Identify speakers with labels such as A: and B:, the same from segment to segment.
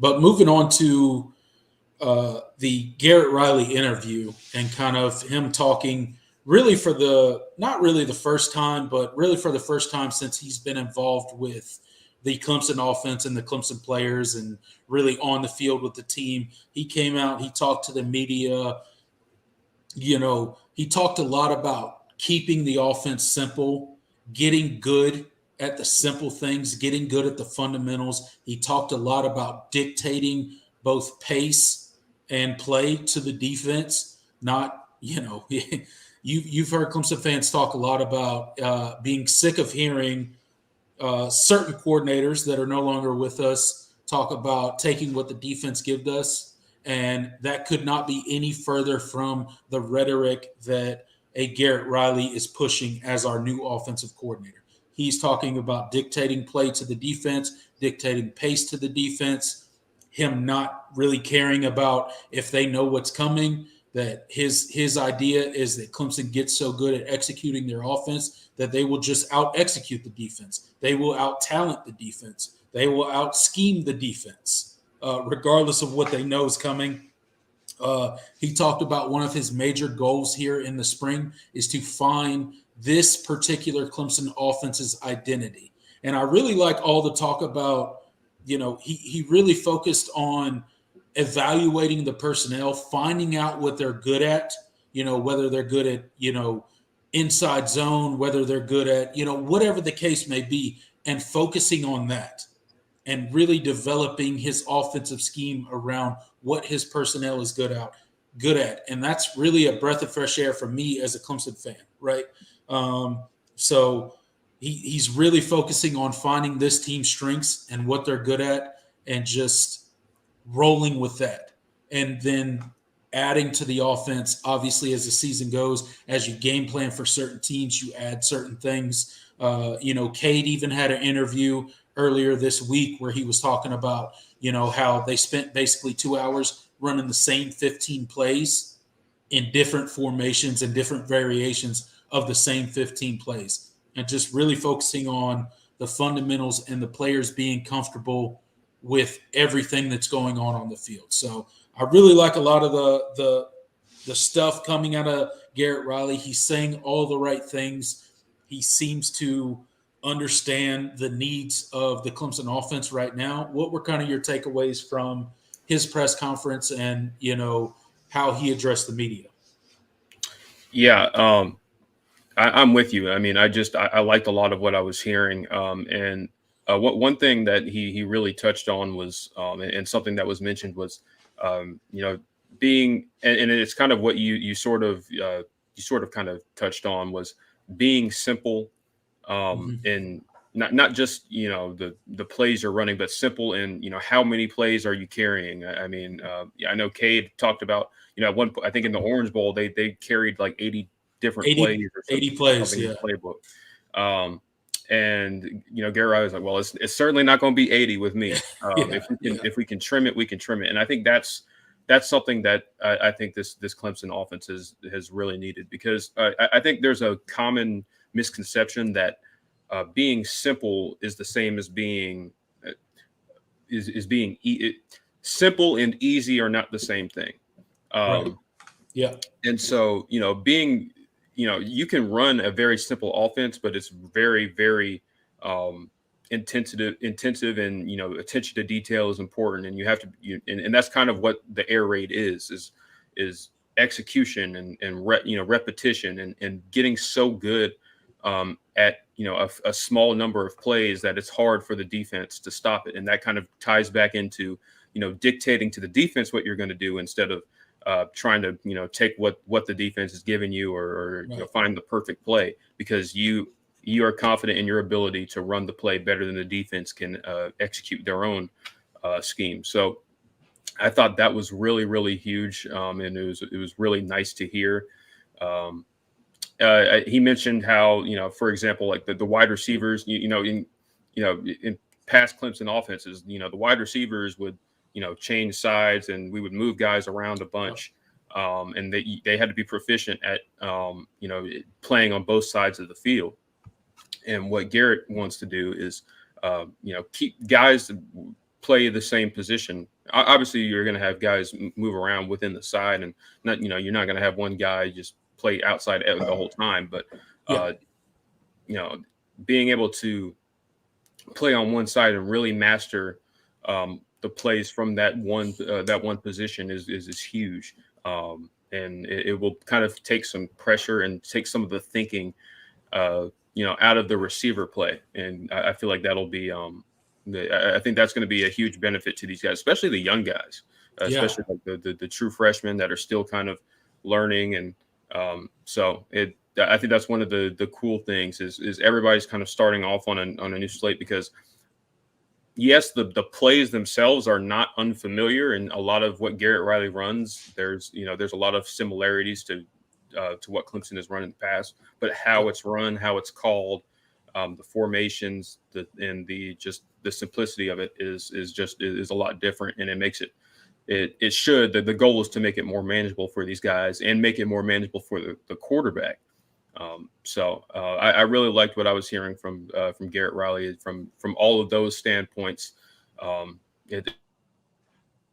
A: But moving on to the Garrett Riley interview and kind of him talking really for the not really the first time, but really for the first time since he's been involved with the Clemson offense and the Clemson players and really on the field with the team. He came out, he talked to the media. He talked a lot about keeping the offense simple, getting good at the simple things, getting good at the fundamentals. He talked a lot about dictating both pace and play to the defense. Not, you've heard Clemson fans talk a lot about being sick of hearing certain coordinators that are no longer with us talk about taking what the defense gives us. And that could not be any further from the rhetoric that a Garrett Riley is pushing as our new offensive coordinator. He's talking about dictating play to the defense, dictating pace to the defense, him not really caring about if they know what's coming, that his idea is that Clemson gets so good at executing their offense that they will just out-execute the defense. They will out-talent the defense. They will out-scheme the defense, regardless of what they know is coming. He talked about one of his major goals here in the spring is to find this particular Clemson offense's identity. And I really like all the talk about, he really focused on evaluating the personnel, finding out what they're good at, whether they're good at, inside zone, whether they're good at, whatever the case may be, and focusing on that and really developing his offensive scheme around what his personnel is good at. And that's really a breath of fresh air for me as a Clemson fan, right? So he's really focusing on finding this team's strengths and what they're good at and just rolling with that. And then adding to the offense, obviously, as the season goes, as you game plan for certain teams, you add certain things. Cade even had an interview earlier this week where he was talking about, how they spent basically 2 hours running the same 15 plays in different formations and different variations of the same 15 plays, and just really focusing on the fundamentals and the players being comfortable with everything that's going on the field. So I really like a lot of the stuff coming out of Garrett Riley. He's saying all the right things. He seems to understand the needs of the Clemson offense right now. What were kind of your takeaways from his press conference and, how he addressed the media?
B: Yeah, I'm with you. I mean, I liked a lot of what I was hearing. And one thing that he really touched on was, and something that was mentioned was, being, and it's kind of what you sort of kind of touched on was being simple, and not just, the plays you're running, but simple in, how many plays are you carrying? I mean, I know Cade talked about, at one point, I think in the Orange Bowl, they carried like 80 different plays or
A: 80 plays,
B: in the playbook. And Garrett was like, well, it's certainly not going to be 80 with me. If we can trim it, we can trim it. And I think that's something that I think this Clemson offense has really needed, because I think there's a common misconception that being simple is the same as being simple and easy are not the same thing.
A: Right. Yeah.
B: And so, being, you can run a very simple offense, but it's very, very intensive and, attention to detail is important. And you have to, and that's kind of what the air raid is execution and repetition and getting so good at, a small number of plays that it's hard for the defense to stop it. And that kind of ties back into, dictating to the defense what you're going to do instead of trying to, take what the defense is giving you or
A: right.
B: Find the perfect play, because you are confident in your ability to run the play better than the defense can execute their own scheme. So I thought that was really, really huge. And it was really nice to hear. He mentioned how, for example, like the wide receivers, in past Clemson offenses, the wide receivers would, change sides and we would move guys around a bunch. And they had to be proficient at, playing on both sides of the field. And what Garrett wants to do is, keep guys play the same position. Obviously, you're going to have guys move around within the side, and not, you're not going to have one guy just play outside the whole time. But
A: Yeah.
B: being able to play on one side and really master the plays from that one position is huge. And it will kind of take some pressure and take some of the thinking, out of the receiver play. And I feel like that'll be, I think that's going to be a huge benefit to these guys, especially the young guys, especially like the true freshmen that are still kind of learning. And I think that's one of the cool things is everybody's kind of starting off on a new slate, because yes, the plays themselves are not unfamiliar, and a lot of what Garrett Riley runs, there's a lot of similarities to what Clemson has run in the past, but how it's run, how it's called, the formations, and the simplicity of it is a lot different, and it makes the goal is to make it more manageable for these guys and make it more manageable for the quarterback. I really liked what I was hearing from Garrett Riley from all of those standpoints.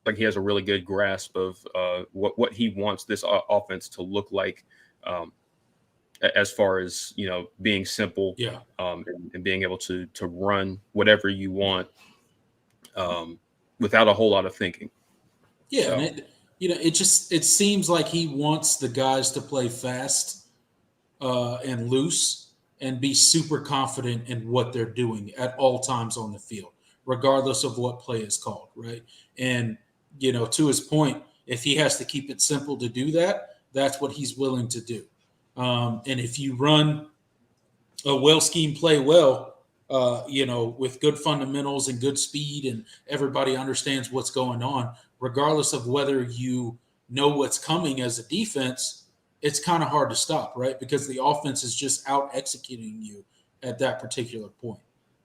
B: Like he has a really good grasp of what he wants this offense to look like, as far as being simple, and being able to run whatever you want, without a whole lot of thinking.
A: Yeah, so. And it seems like he wants the guys to play fast and loose and be super confident in what they're doing at all times on the field, regardless of what play is called, right? And, to his point, if he has to keep it simple to do that, that's what he's willing to do. And if you run a well-schemed play with good fundamentals and good speed and everybody understands what's going on, regardless of whether you know what's coming as a defense, it's kind of hard to stop, right? Because the offense is just out executing you at that particular point.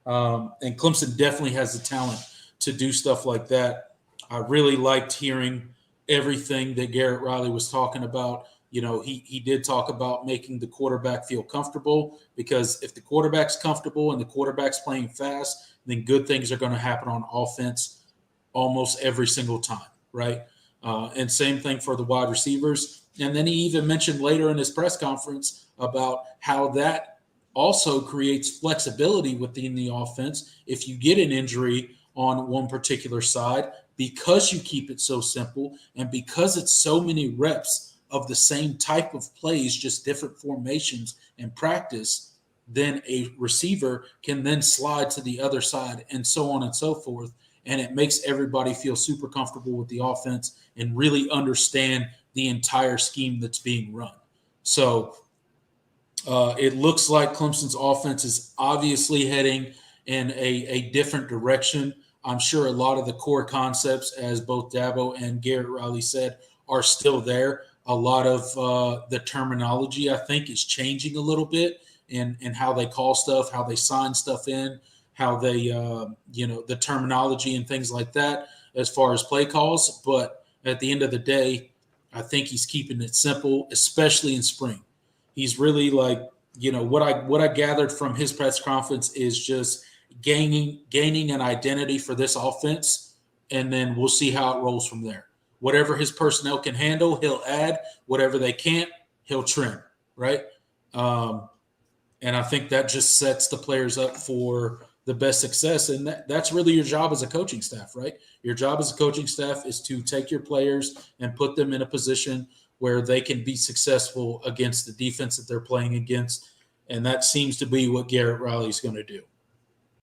A: And Clemson definitely has the talent to do stuff like that. I really liked hearing everything that Garrett Riley was talking about. He did talk about making the quarterback feel comfortable, because if the quarterback's comfortable and the quarterback's playing fast, then good things are going to happen on offense almost every single time, right? And same thing for the wide receivers. And then he even mentioned later in his press conference about how that also creates flexibility within the offense if you get an injury on one particular side, because you keep it so simple and because it's so many reps of the same type of plays, just different formations and practice, then a receiver can then slide to the other side and so on and so forth. And it makes everybody feel super comfortable with the offense and really understand the entire scheme that's being run. So it looks like Clemson's offense is obviously heading in a different direction. I'm sure a lot of the core concepts, as both Dabo and Garrett Riley said, are still there. A lot of the terminology, I think, is changing a little bit in how they call stuff, how they sign stuff in, how they, the terminology and things like that as far as play calls. But at the end of the day, I think he's keeping it simple, especially in spring. He's really what I gathered from his press conference is just gaining an identity for this offense, and then we'll see how it rolls from there. Whatever his personnel can handle, he'll add. Whatever they can't, he'll trim, right? And I think that just sets the players up for the best success. And that's really your job as a coaching staff, right? Your job as a coaching staff is to take your players and put them in a position where they can be successful against the defense that they're playing against. And that seems to be what Garrett Riley is going to do.